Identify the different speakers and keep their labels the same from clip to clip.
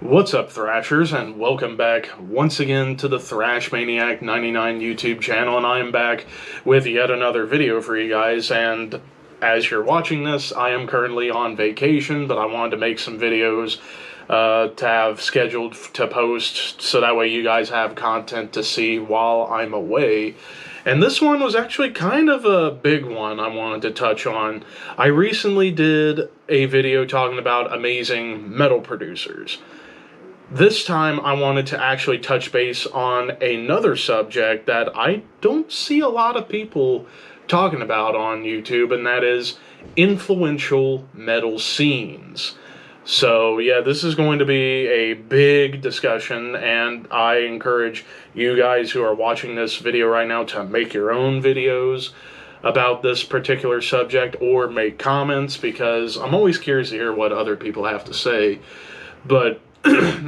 Speaker 1: What's up, Thrashers, and welcome back once again to the Thrash Maniac 99 YouTube channel, and I am back with yet another video for you guys. And as you're watching this, I am currently on vacation, but I wanted to make some videos to have scheduled to post, so that way you guys have content to see while I'm away. And this one was actually kind of a big one I wanted to touch on. I recently did a video talking about amazing metal producers. This time I wanted to actually touch base on another subject that I don't see a lot of people talking about on YouTube, and that is influential metal scenes. So yeah, this is going to be a big discussion, and I encourage you guys who are watching this video right now to make your own videos about this particular subject or make comments, because I'm always curious to hear what other people have to say. But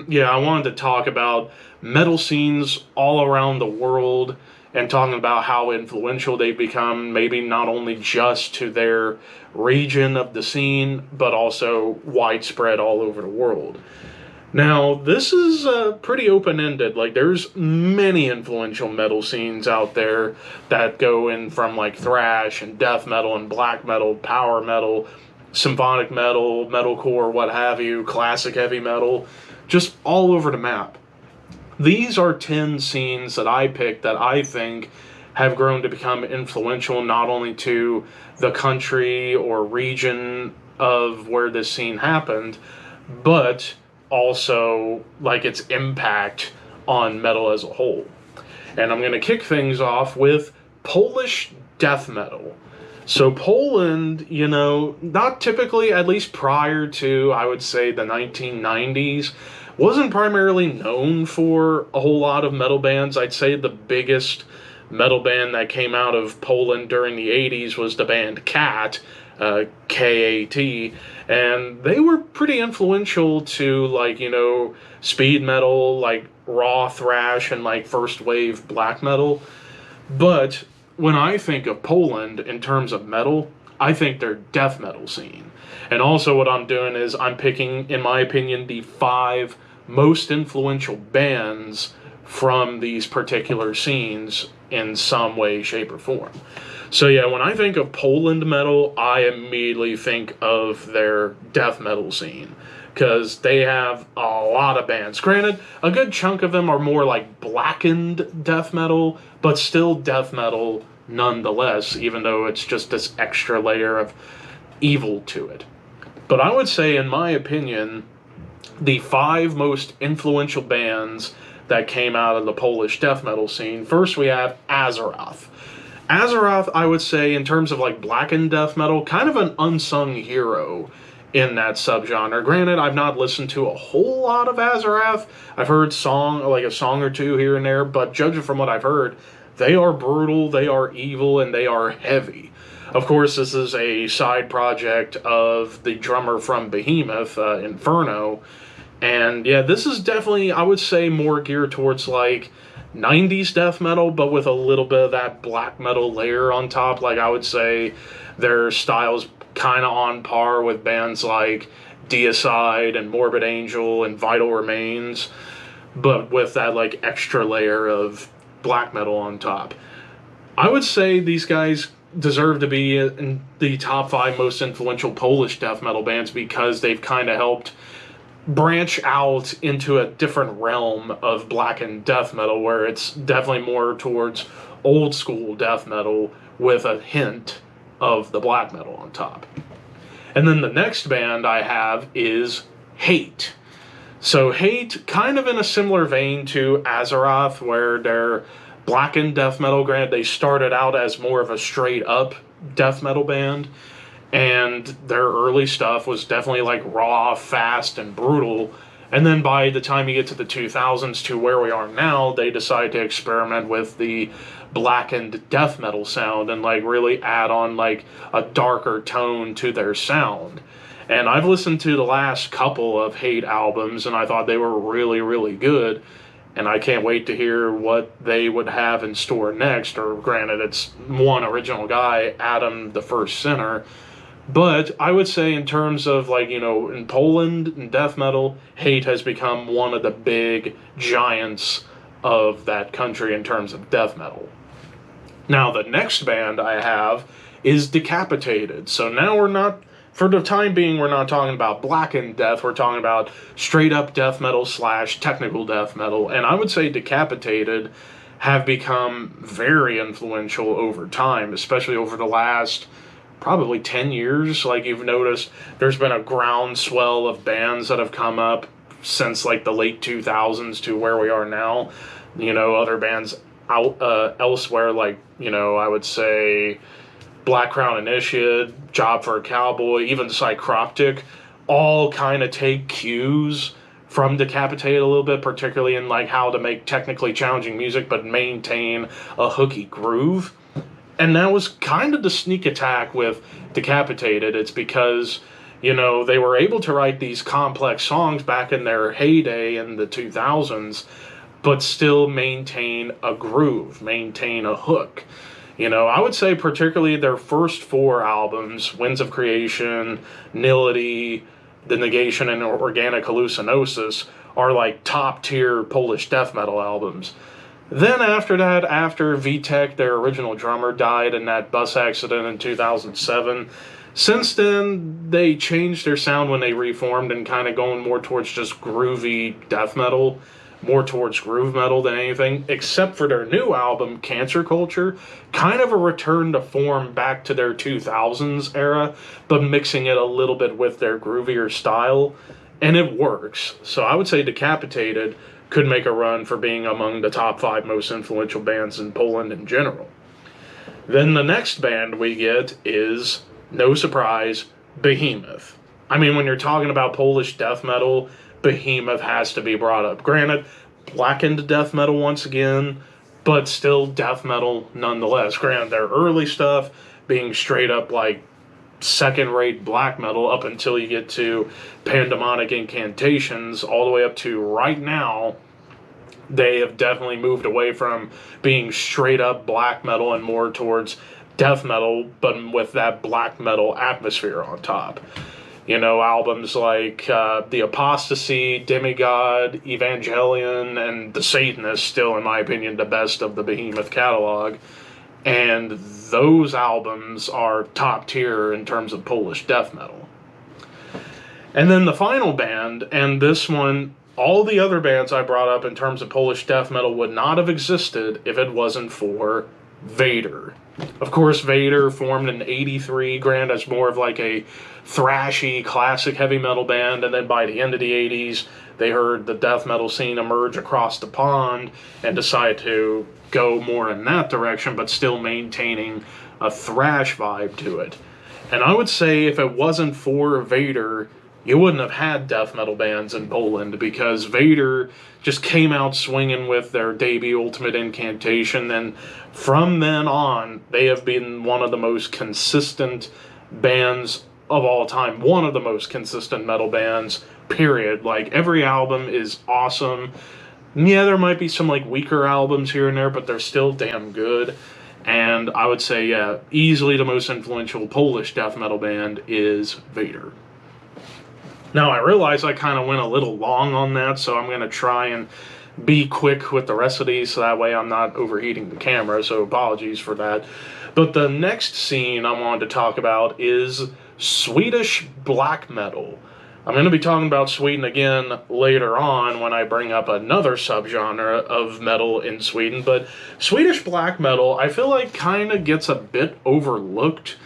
Speaker 1: yeah, I wanted to talk about metal scenes all around the world and talking about how influential they've become, maybe not only just to their region of the scene, but also widespread all over the world. Now, this is pretty open-ended. Like, there's many influential metal scenes out there that go in from, like, thrash and death metal and black metal, power metal, symphonic metal, metalcore, what have you, classic heavy metal, just all over the map. These are 10 scenes that I picked that I think have grown to become influential not only to the country or region of where this scene happened, but also like its impact on metal as a whole. And I'm going to kick things off with Polish death metal. So Poland, you know, not typically, at least prior to, I would say, the 1990s, wasn't primarily known for a whole lot of metal bands. I'd say the biggest metal band that came out of Poland during the 80s was the band Cat, K.A.T., and they were pretty influential to, like, you know, speed metal, like raw thrash, and like first wave black metal. But when I think of Poland in terms of metal, I think their death metal scene. And also what I'm doing is I'm picking, in my opinion, the 5 most influential bands from these particular scenes in some way, shape, or form. So yeah, when I think of Poland metal, I immediately think of their death metal scene, because they have a lot of bands. Granted, a good chunk of them are more like blackened death metal, but still death metal nonetheless, even though it's just this extra layer of evil to it. But I would say, in my opinion, the 5 most influential bands that came out of the Polish death metal scene. First, we have Azeroth. Azeroth, I would say, in terms of like blackened death metal, kind of an unsung hero in that subgenre. Granted, I've not listened to a whole lot of Azeroth. I've heard a song or two here and there, but judging from what I've heard, they are brutal, they are evil, and they are heavy. Of course, this is a side project of the drummer from Behemoth, Inferno. And yeah, this is definitely, I would say, more geared towards like 90s death metal, but with a little bit of that black metal layer on top. Like, I would say their style's kind of on par with bands like Deicide and Morbid Angel and Vital Remains, but with that like extra layer of black metal on top. I would say these guys deserve to be in the top 5 most influential Polish death metal bands, because they've kind of helped branch out into a different realm of blackened death metal, where it's definitely more towards old school death metal with a hint of the black metal on top. And then the next band I have is Hate. So Hate, kind of in a similar vein to Azeroth, where they're blackened death metal. Granted, they started out as more of a straight up death metal band, and their early stuff was definitely like raw, fast, and brutal. And then by the time you get to the 2000s to where we are now, they decide to experiment with the blackened death metal sound and like really add on like a darker tone to their sound. And I've listened to the last couple of Hate albums, and I thought they were really, really good. And I can't wait to hear what they would have in store next. Or granted, it's one original guy, Adam the First Sinner. But I would say, in terms of, like, in Poland and death metal, Hate has become one of the big giants of that country in terms of death metal. Now, the next band I have is Decapitated. So now we're not, for the time being, we're not talking about blackened death. We're talking about straight up death metal / technical death metal. And I would say Decapitated have become very influential over time, especially over the last probably 10 years. Like, you've noticed, there's been a groundswell of bands that have come up since like the late 2000s to where we are now. Other bands out elsewhere, like, I would say Black Crown Initiate, Job for a Cowboy, even Psychroptic, all kind of take cues from Decapitate a little bit, particularly in like how to make technically challenging music but maintain a hooky groove. And that was kind of the sneak attack with Decapitated. It's because, they were able to write these complex songs back in their heyday in the 2000s, but still maintain a groove, maintain a hook. I would say particularly their first 4 albums, Winds of Creation, Nility, The Negation, and Organic Hallucinosis, are like top tier Polish death metal albums. Then after that, after Vitek, their original drummer, died in that bus accident in 2007, since then they changed their sound when they reformed and kind of going more towards just groovy death metal, more towards groove metal than anything, except for their new album, Cancer Culture, kind of a return to form back to their 2000s era, but mixing it a little bit with their groovier style, and it works. So I would say Decapitated could make a run for being among the top 5 most influential bands in Poland in general. Then the next band we get is, no surprise, Behemoth. I mean, when you're talking about Polish death metal, Behemoth has to be brought up. Granted, blackened death metal once again, but still death metal nonetheless. Granted, their early stuff being straight up like second-rate black metal up until you get to Pandemonic Incantations, all the way up to right now, they have definitely moved away from being straight-up black metal and more towards death metal, but with that black metal atmosphere on top. Albums like The Apostasy, Demigod, Evangelion, and The Satanist, still, in my opinion, the best of the Behemoth catalog. And those albums are top tier in terms of Polish death metal. And then the final band, and this one, all the other bands I brought up in terms of Polish death metal would not have existed if it wasn't for Vader. Of course, Vader formed in '83, granted as more of like a thrashy, classic heavy metal band, and then by the end of the '80s, they heard the death metal scene emerge across the pond and decided to go more in that direction, but still maintaining a thrash vibe to it. And I would say if it wasn't for Vader, you wouldn't have had death metal bands in Poland, because Vader just came out swinging with their debut Ultimate Incantation, and from then on, they have been one of the most consistent bands of all time. One of the most consistent metal bands, period. Like, every album is awesome. Yeah, there might be some like weaker albums here and there, but they're still damn good. And I would say, yeah, easily the most influential Polish death metal band is Vader. Now, I realize I kind of went a little long on that, so I'm going to try and be quick with the rest of these, so that way I'm not overheating the camera, so apologies for that. But the next scene I wanted to talk about is Swedish black metal. I'm going to be talking about Sweden again later on when I bring up another subgenre of metal in Sweden, but Swedish black metal, I feel like kind of gets a bit overlooked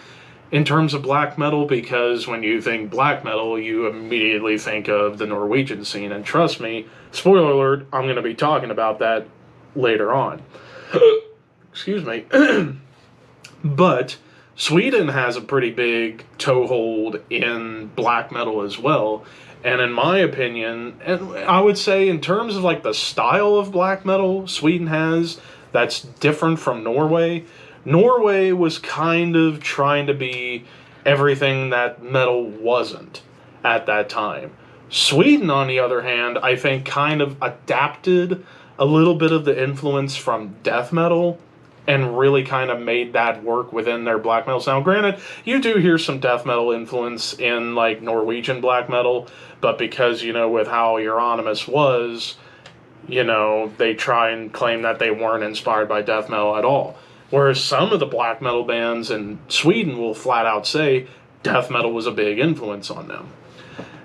Speaker 1: in terms of black metal, because when you think black metal, you immediately think of the Norwegian scene, and trust me, spoiler alert, I'm going to be talking about that later on. Excuse me. But Sweden has a pretty big toehold in black metal as well, and in my opinion, and I would say in terms of like the style of black metal Sweden has that's different from Norway. Norway was kind of trying to be everything that metal wasn't at that time. Sweden, on the other hand, I think kind of adapted a little bit of the influence from death metal and really kind of made that work within their black metal sound. Granted, you do hear some death metal influence in like Norwegian black metal, but because, with how Euronymous was, they try and claim that they weren't inspired by death metal at all. Whereas some of the black metal bands in Sweden will flat out say death metal was a big influence on them.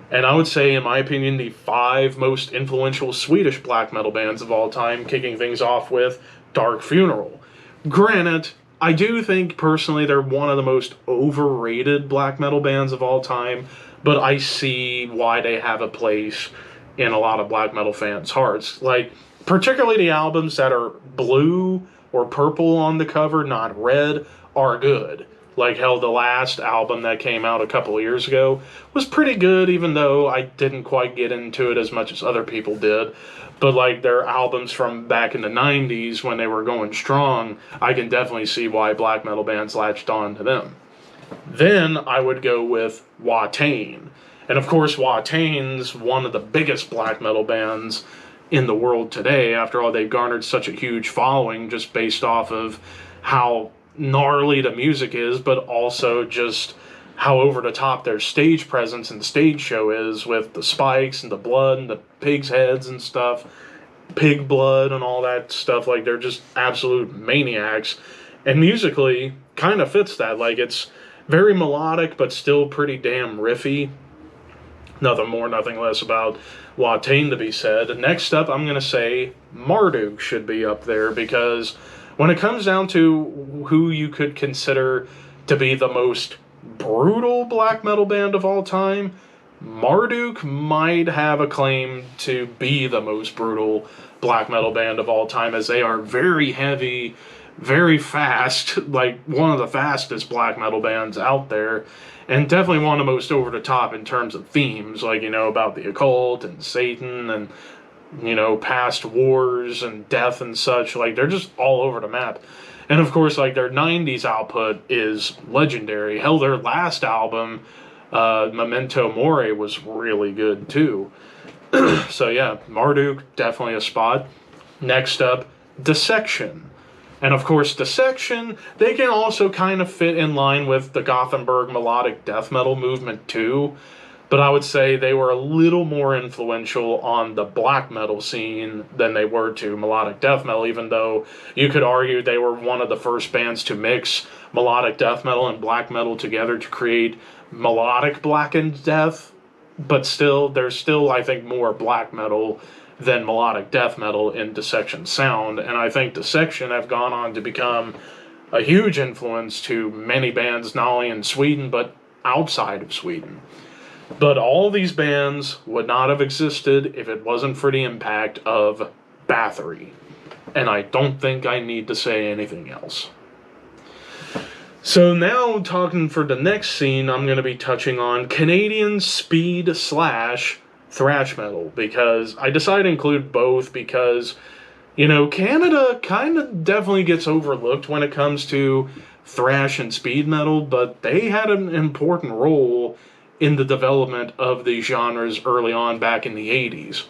Speaker 1: And I would say, in my opinion, the 5 most influential Swedish black metal bands of all time, kicking things off with Dark Funeral. Granted, I do think personally they're one of the most overrated black metal bands of all time, but I see why they have a place in a lot of black metal fans' hearts. Like, particularly the albums that are blue or purple on the cover, not red, are good. Like, hell, the last album that came out a couple of years ago was pretty good, even though I didn't quite get into it as much as other people did. But, like, their albums from back in the 90s when they were going strong, I can definitely see why black metal bands latched on to them. Then I would go with Watain. And, of course, Watain's one of the biggest black metal bands in the world today. After all, they've garnered such a huge following just based off of how gnarly the music is, but also just how over the top their stage presence and stage show is, with the spikes and the blood and the pigs' heads and stuff, pig blood and all that stuff. Like, they're just absolute maniacs, and musically kind of fits that. Like, it's very melodic but still pretty damn riffy. Nothing more, nothing less about Watain to be said. Next up, I'm going to say Marduk should be up there, because when it comes down to who you could consider to be the most brutal black metal band of all time, Marduk might have a claim to be the most brutal black metal band of all time, as they are very heavy, very fast, like one of the fastest black metal bands out there, and definitely one of the most over the top in terms of themes, like, about the occult and Satan and, past wars and death and such. Like, they're just all over the map. And of course, like, their 90s output is legendary. Hell, their last album, Memento Mori, was really good too. So yeah, Marduk, definitely a spot. Next up, Dissection. And of course, Dissection, they can also kind of fit in line with the Gothenburg melodic death metal movement too. But I would say they were a little more influential on the black metal scene than they were to melodic death metal, even though you could argue they were one of the first bands to mix melodic death metal and black metal together to create melodic blackened death. But still, there's still, I think, more black metal than melodic death metal in Dissection sound. And I think Dissection have gone on to become a huge influence to many bands, not only in Sweden, but outside of Sweden. But all these bands would not have existed if it wasn't for the impact of Bathory. And I don't think I need to say anything else. So now, talking for the next scene, I'm going to be touching on Canadian speed / thrash metal, because I decided to include both because, Canada kind of definitely gets overlooked when it comes to thrash and speed metal, but they had an important role in the development of these genres early on back in the 80s.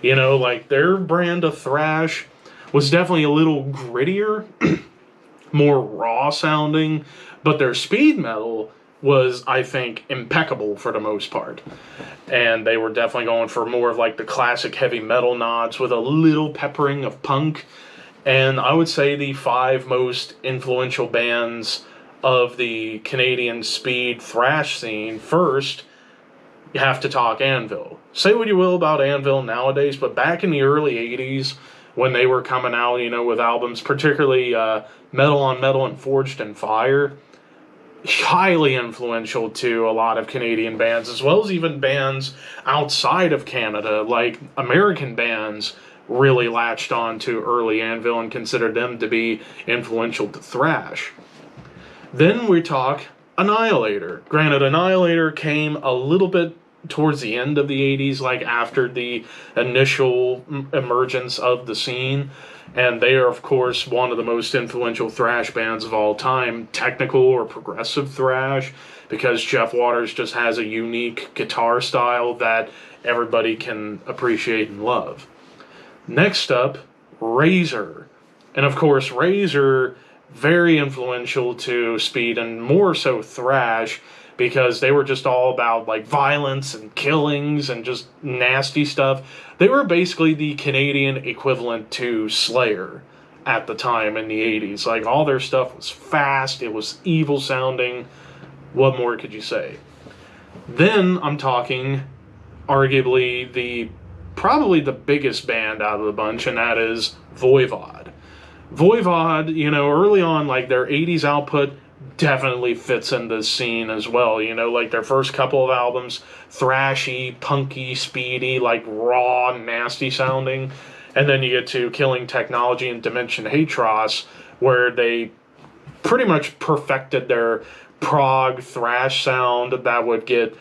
Speaker 1: Like, their brand of thrash was definitely a little grittier, more raw sounding, but their speed metal was, I think, impeccable for the most part. And they were definitely going for more of like the classic heavy metal nods with a little peppering of punk. And I would say the 5 most influential bands of the Canadian speed thrash scene. First, you have to talk Anvil. Say what you will about Anvil nowadays, but back in the early 80s, when they were coming out, with albums, particularly Metal on Metal and Forged in Fire, highly influential to a lot of Canadian bands, as well as even bands outside of Canada. Like, American bands really latched on to early Anvil and considered them to be influential to thrash. Then we talk Annihilator. Granted, Annihilator came a little bit towards the end of the 80s, like after the initial emergence of the scene. And they are, of course, one of the most influential thrash bands of all time, technical or progressive thrash, because Jeff Waters just has a unique guitar style that everybody can appreciate and love. Next up, Razor. And of course, Razor, very influential to speed and more so thrash, because they were just all about like violence and killings and just nasty stuff. They were basically the Canadian equivalent to Slayer at the time in the 80s. Like, all their stuff was fast, it was evil sounding. What more could you say? Then I'm talking arguably probably the biggest band out of the bunch, and that is Voivod. Voivod, early on, like, their 80s output definitely fits in this scene as well. Like, their first couple of albums, thrashy, punky, speedy, like raw, nasty sounding. And then you get to Killing Technology and Dimension Hatros, where they pretty much perfected their prog thrash sound that would get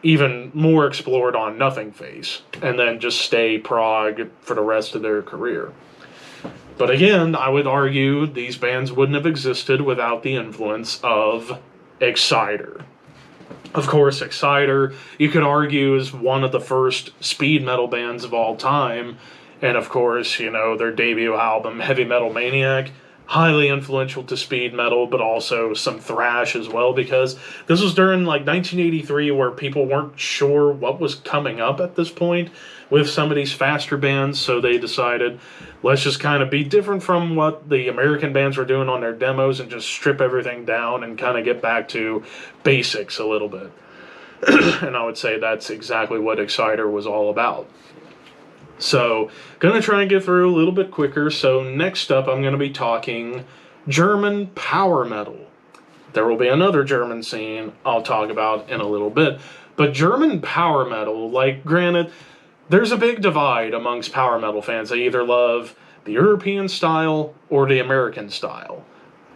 Speaker 1: even more explored on Nothing Face, and then just stay prog for the rest of their career. But again, I would argue these bands wouldn't have existed without the influence of Exciter. Of course, Exciter, you could argue, is one of the first speed metal bands of all time. And of course, their debut album, Heavy Metal Maniac, highly influential to speed metal, but also some thrash as well, because this was during like 1983, where people weren't sure what was coming up at this point with some of these faster bands, so they decided, let's just kind of be different from what the American bands were doing on their demos and just strip everything down and kind of get back to basics a little bit. And I would say that's exactly what Exciter was all about. So, gonna try and get through a little bit quicker. So next up, I'm gonna be talking German power metal. There will be another German scene I'll talk about in a little bit. But German power metal, like, granted, there's a big divide amongst power metal fans. They either love the European style or the American style.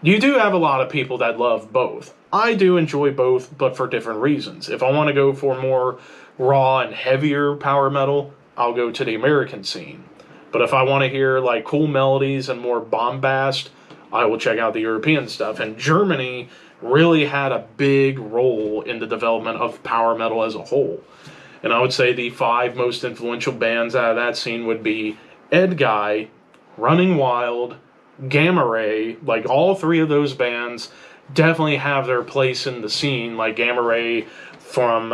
Speaker 1: You do have a lot of people that love both. I do enjoy both, but for different reasons. If I want to go for more raw and heavier power metal, I'll go to the American scene. But if I want to hear like cool melodies and more bombast, I will check out the European stuff. And Germany really had a big role in the development of power metal as a whole. And I would say the 5 most influential bands out of that scene would be a.k.a., Running Wild, Gamma Ray. Like, all 3 of those bands definitely have their place in the scene. Like Gamma Ray from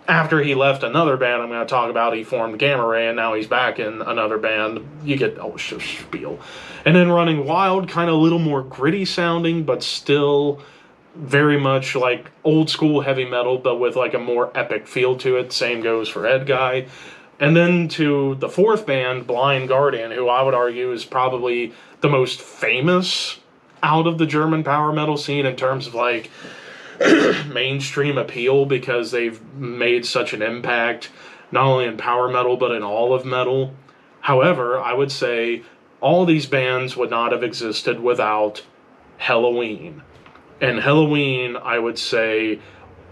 Speaker 1: after he left another band I'm going to talk about, he formed Gamma Ray, and now he's back in another band. You get the whole spiel. And then Running Wild, kind of a little more gritty sounding, but still very much like old school heavy metal, but with like a more epic feel to it. Same goes for a.k.a. And then to the 4th band, Blind Guardian, who I would argue is probably the most famous out of the German power metal scene in terms of like mainstream appeal, because they've made such an impact not only in power metal but in all of metal. However, I would say all these bands would not have existed without Helloween. And Helloween, I would say,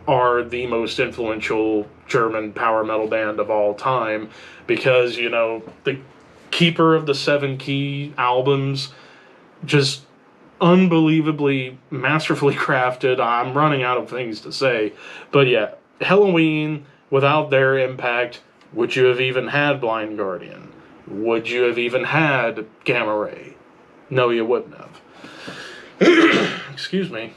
Speaker 1: are the most influential German power metal band of all time, because, the Keeper of the Seven Key albums, just unbelievably masterfully crafted. I'm running out of things to say, but yeah, Helloween, without their impact, would you have even had Blind Guardian? Would you have even had Gamma Ray? No, you wouldn't have. Excuse me.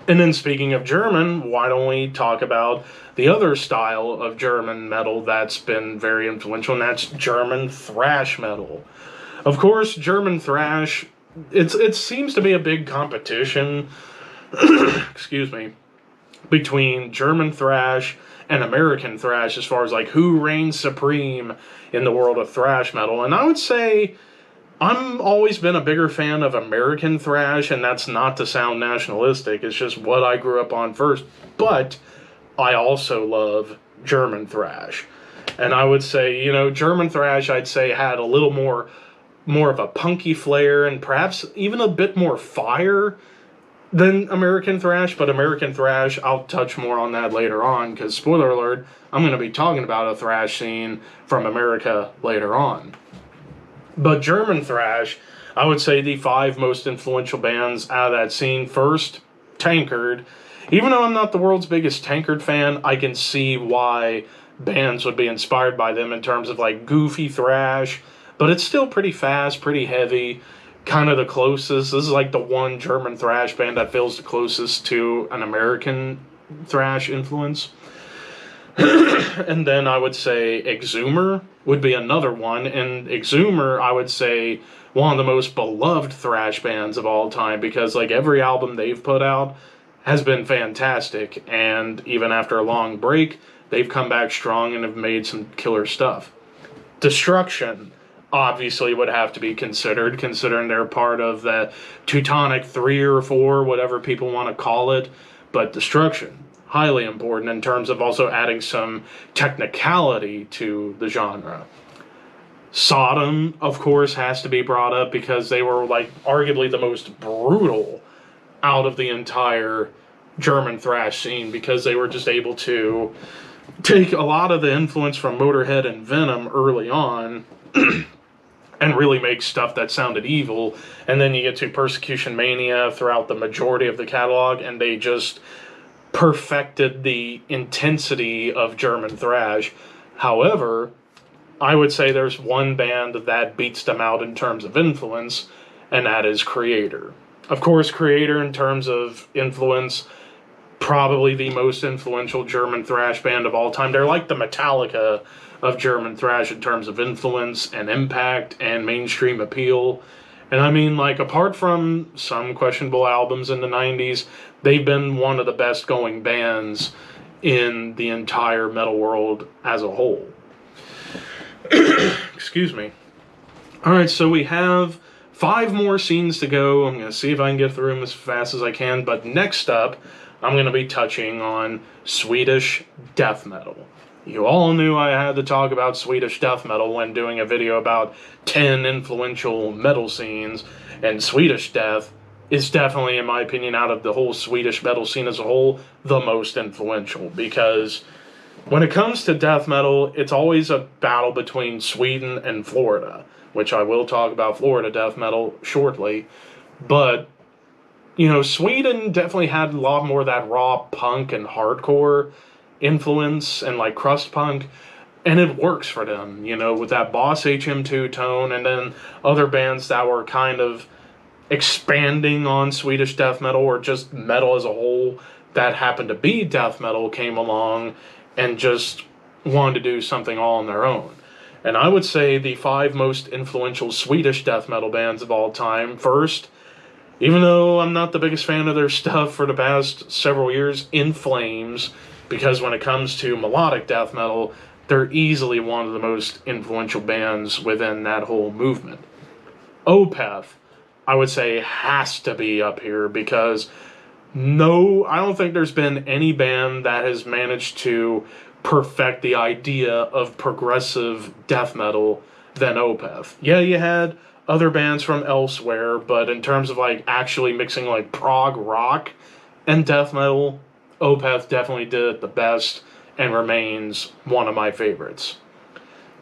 Speaker 1: And then speaking of German, why don't we talk about the other style of German metal that's been very influential, and that's German thrash metal. Of course, German thrash, it seems to be a big competition, excuse me, between German thrash and American thrash as far as like who reigns supreme in the world of thrash metal. And I would say I'm always been a bigger fan of American thrash, and that's not to sound nationalistic, it's just what I grew up on first. But I also love German thrash. And I would say, German thrash, I'd say, had a little more of a punky flair and perhaps even a bit more fire than American thrash. But American thrash, I'll touch more on that later on, because spoiler alert, I'm going to be talking about a thrash scene from America later on. But German thrash, I would say the 5 most influential bands out of that scene. First, Tankard. Even though I'm not the world's biggest Tankard fan, I can see why bands would be inspired by them in terms of like goofy thrash, but it's still pretty fast, pretty heavy. Kind of the closest. This is like the one German thrash band that feels the closest to an American thrash influence. And then I would say Exhumer would be another one. And Exhumer, I would say, one of the most beloved thrash bands of all time, because like every album they've put out has been fantastic, and even after a long break, they've come back strong and have made some killer stuff. Destruction obviously would have to be considered, considering they're part of the Teutonic 3 or 4, whatever people want to call it. But Destruction, highly important in terms of also adding some technicality to the genre. Sodom, of course, has to be brought up because they were like arguably the most brutal out of the entire German thrash scene, because they were just able to take a lot of the influence from Motorhead and Venom early on and really make stuff that sounded evil. And then you get to Persecution Mania throughout the majority of the catalog, and they just perfected the intensity of German thrash. However, I would say there's one band that beats them out in terms of influence, and that is Creator. Of course, Creator, in terms of influence, probably the most influential German thrash band of all time. They're like the Metallica of German thrash in terms of influence and impact and mainstream appeal. And I mean, like, apart from some questionable albums in the 90s, they've been one of the best going bands in the entire metal world as a whole. Excuse me. Alright, so we have 5 more scenes to go. I'm going to see if I can get through them as fast as I can. But next up, I'm going to be touching on Swedish death metal. You all knew I had to talk about Swedish death metal when doing a video about 10 influential metal scenes. And Swedish death is definitely, in my opinion, out of the whole Swedish metal scene as a whole, the most influential. Because when it comes to death metal, it's always a battle between Sweden and Florida, which I will talk about Florida death metal shortly. But, you know, Sweden definitely had a lot more of that raw punk and hardcore influence and, like, crust punk, and it works for them, you know, with that Boss HM2 tone, and then other bands that were kind of expanding on Swedish death metal, or just metal as a whole that happened to be death metal, came along and just wanted to do something all on their own. And I would say the 5 most influential Swedish death metal bands of all time. First, even though I'm not the biggest fan of their stuff for the past several years, In Flames, because when it comes to melodic death metal, they're easily one of the most influential bands within that whole movement. Opeth, I would say, has to be up here, because no, I don't think there's been any band that has managed to perfect the idea of progressive death metal than Opeth. Yeah, you had other bands from elsewhere, but in terms of like actually mixing like prog rock and death metal, Opeth definitely did it the best and remains one of my favorites.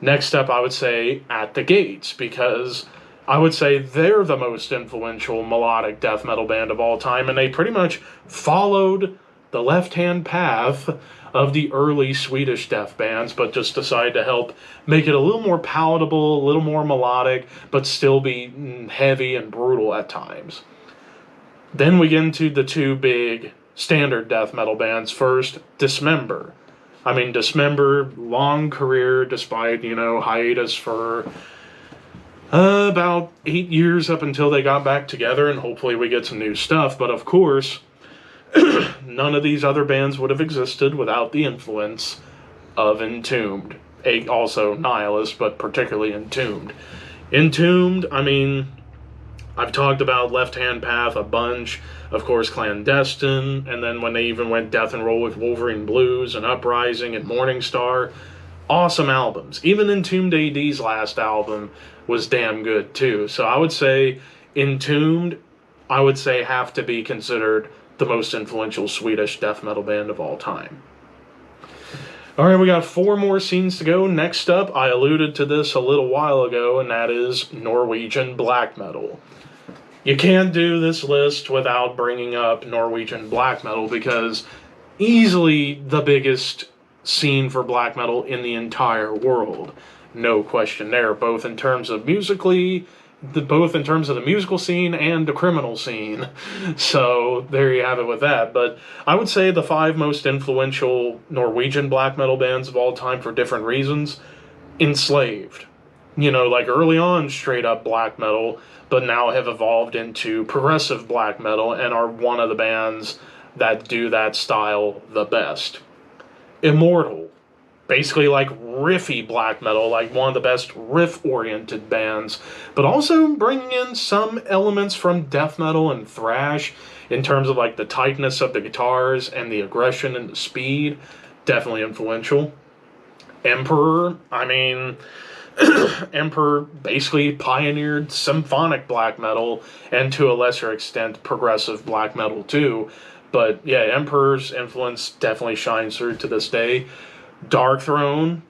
Speaker 1: Next up, I would say At the Gates, because I would say they're the most influential melodic death metal band of all time, and they pretty much followed the left-hand path of the early Swedish death bands, but just decided to help make it a little more palatable, a little more melodic, but still be heavy and brutal at times. Then we get into the 2 big standard death metal bands. First, Dismember. I mean, Dismember, long career, despite, you know, hiatus for about 8 years up until they got back together, and hopefully we get some new stuff. But of course, none of these other bands would have existed without the influence of Entombed. Also Nihilist, but particularly Entombed. Entombed, I mean, I've talked about Left Hand Path a bunch. Of course, Clandestine, and then when they even went death and roll with Wolverine Blues and Uprising and Morningstar. Awesome albums. Even Entombed AD's last album was damn good too. So I would say Entombed, I would say, have to be considered the most influential Swedish death metal band of all time. Alright, we got 4 more scenes to go. Next up, I alluded to this a little while ago, and that is Norwegian black metal. You can't do this list without bringing up Norwegian black metal, because easily the biggest scene for black metal in the entire world. No question there, both in terms of both in terms of the musical scene and the criminal scene. So there you have it with that. But I would say the 5 most influential Norwegian black metal bands of all time for different reasons. Enslaved. Like early on, straight up black metal, but now have evolved into progressive black metal and are one of the bands that do that style the best. Immortal. Basically like riffy black metal, like one of the best riff-oriented bands, but also bringing in some elements from death metal and thrash in terms of like the tightness of the guitars and the aggression and the speed. Definitely influential. Emperor, Emperor basically pioneered symphonic black metal and to a lesser extent progressive black metal too. But yeah, Emperor's influence definitely shines through to this day. Dark Throne,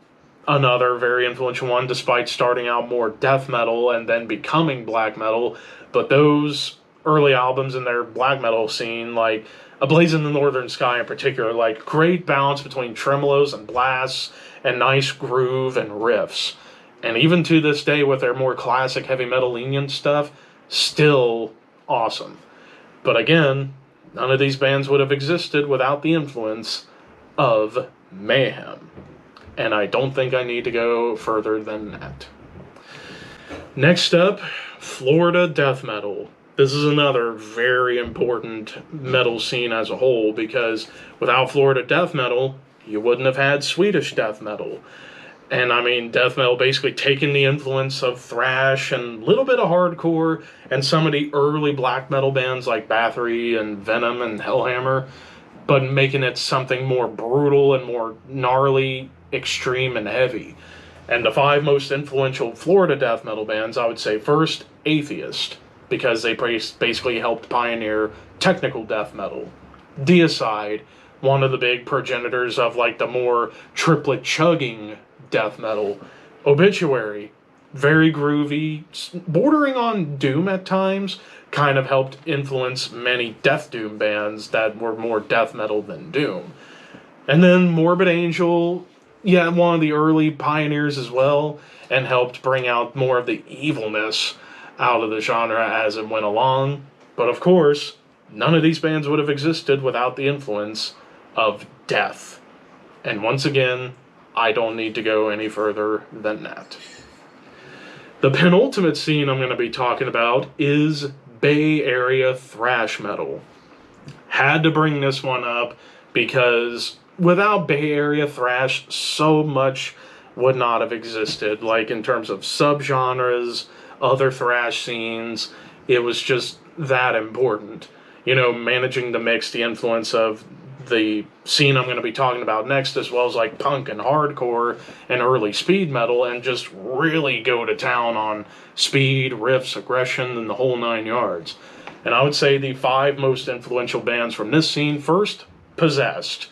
Speaker 1: another very influential one, despite starting out more death metal and then becoming black metal. But those early albums in their black metal scene, like A Blaze in the Northern Sky in particular, like great balance between tremolos and blasts and nice groove and riffs. And even to this day, with their more classic heavy metal lenient stuff, still awesome. But again, none of these bands would have existed without the influence of Mayhem. And I don't think I need to go further than that. Next up, Florida death metal. This is another very important metal scene as a whole, because without Florida death metal, you wouldn't have had Swedish death metal. And death metal basically taking the influence of thrash and a little bit of hardcore and some of the early black metal bands like Bathory and Venom and Hellhammer, but making it something more brutal and more gnarly, extreme, and heavy. And the 5 most influential Florida death metal bands, I would say first, Atheist, because they basically helped pioneer technical death metal. Deicide, one of the big progenitors of like the more triplet chugging death metal. Obituary, very groovy, bordering on doom at times, kind of helped influence many death doom bands that were more death metal than doom. And then Morbid Angel, yeah, one of the early pioneers as well, and helped bring out more of the evilness out of the genre as it went along. But of course, none of these bands would have existed without the influence of death. And once again, I don't need to go any further than that. The penultimate scene I'm going to be talking about is Bay Area thrash metal. Had to bring this one up because without Bay Area thrash, so much would not have existed. Like in terms of subgenres, other thrash scenes, it was just that important. Managing to mix the influence of the scene I'm going to be talking about next, as well as like punk and hardcore and early speed metal, and just really go to town on speed, riffs, aggression, and the whole 9 yards. And I would say the 5 most influential bands from this scene. First, Possessed.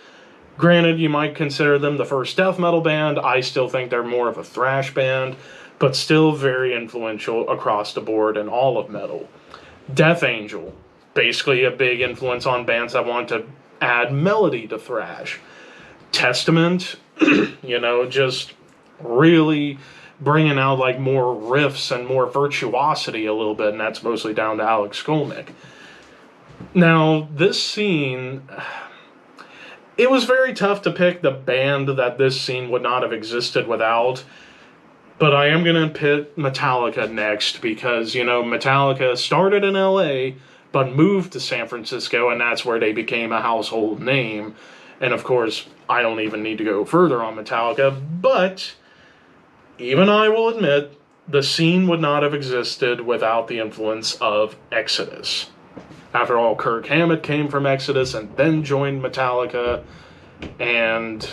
Speaker 1: Granted, you might consider them the first death metal band. I still think they're more of a thrash band, but still very influential across the board in all of metal. Death Angel, basically a big influence on bands that want to add melody to thrash. Testament, just really bringing out like more riffs and more virtuosity a little bit, and that's mostly down to Alex Skolnick. Now, this scene, it was very tough to pick the band that this scene would not have existed without, but I am going to pit Metallica next, because, Metallica started in LA, but moved to San Francisco, and that's where they became a household name. And of course, I don't even need to go further on Metallica, but even I will admit, the scene would not have existed without the influence of Exodus. After all, Kirk Hammett came from Exodus and then joined Metallica, and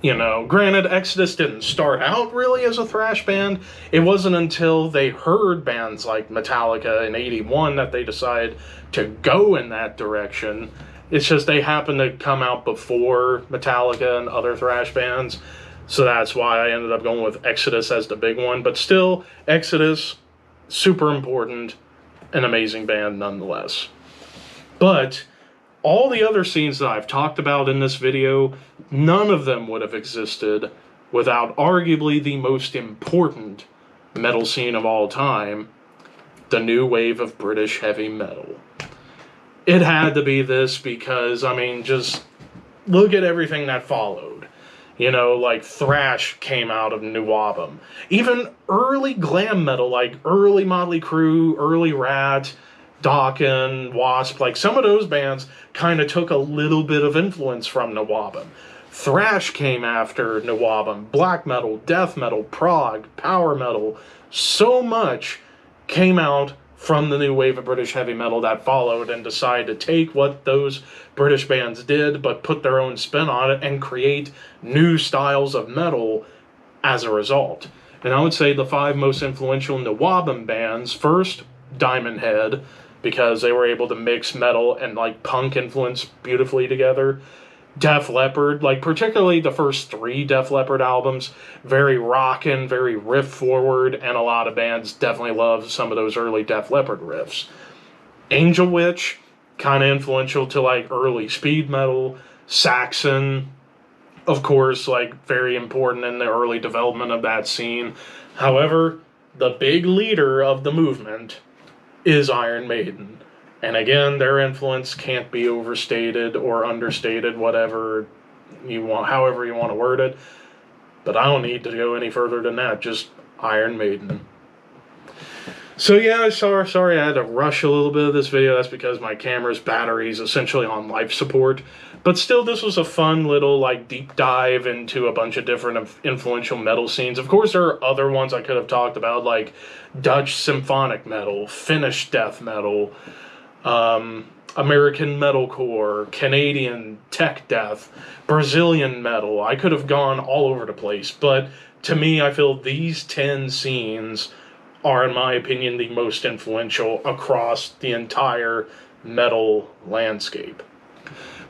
Speaker 1: granted, Exodus didn't start out really as a thrash band. It wasn't until they heard bands like Metallica in '81 that they decided to go in that direction. It's just they happened to come out before Metallica and other thrash bands, so that's why I ended up going with Exodus as the big one. But still, Exodus, super important, an amazing band nonetheless. But All the other scenes that I've talked about in this video, none of them would have existed without arguably the most important metal scene of all time, the new wave of British heavy metal. It had to be this because, I mean, just look at everything that followed. You know, like thrash came out of Nuwabum. Even early glam metal, like early Motley Crue, early Rat, Dokken, Wasp, like some of those bands kind of took a little bit of influence from Nuwabum. Thrash came after Nuwabum. Black metal, death metal, prog, power metal, so much came out from the new wave of British heavy metal that followed and decided to take what those British bands did but put their own spin on it and create new styles of metal as a result. And I would say the 5 most influential Nuwabum bands, first, Diamond Head, because they were able to mix metal and like punk influence beautifully together. Def Leppard, like particularly the first 3 Def Leppard albums, very rockin', very riff forward, and a lot of bands definitely love some of those early Def Leppard riffs. Angel Witch, kind of influential to like early speed metal. Saxon, of course, like very important in the early development of that scene. However, the big leader of the movement is Iron Maiden. And again, their influence can't be overstated or understated, whatever you want, however you want to word it. But I don't need to go any further than that. Just Iron Maiden. So yeah, sorry I had to rush a little bit of this video. That's because my camera's battery is essentially on life support. But still, this was a fun little like deep dive into a bunch of different influential metal scenes. Of course, there are other ones I could have talked about, like Dutch symphonic metal, Finnish death metal, American metalcore, Canadian tech death, Brazilian metal. I could have gone all over the place, but to me, I feel these 10 scenes are, in my opinion, the most influential across the entire metal landscape.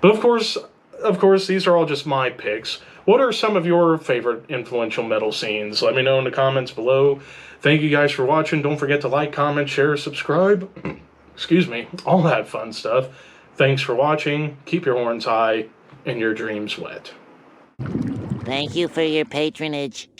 Speaker 1: But of course, these are all just my picks. What are some of your favorite influential metal scenes? Let me know in the comments below. Thank you guys for watching. Don't forget to like, comment, share, subscribe. Excuse me, all that fun stuff. Thanks for watching. Keep your horns high and your dreams wet.
Speaker 2: Thank you for your patronage.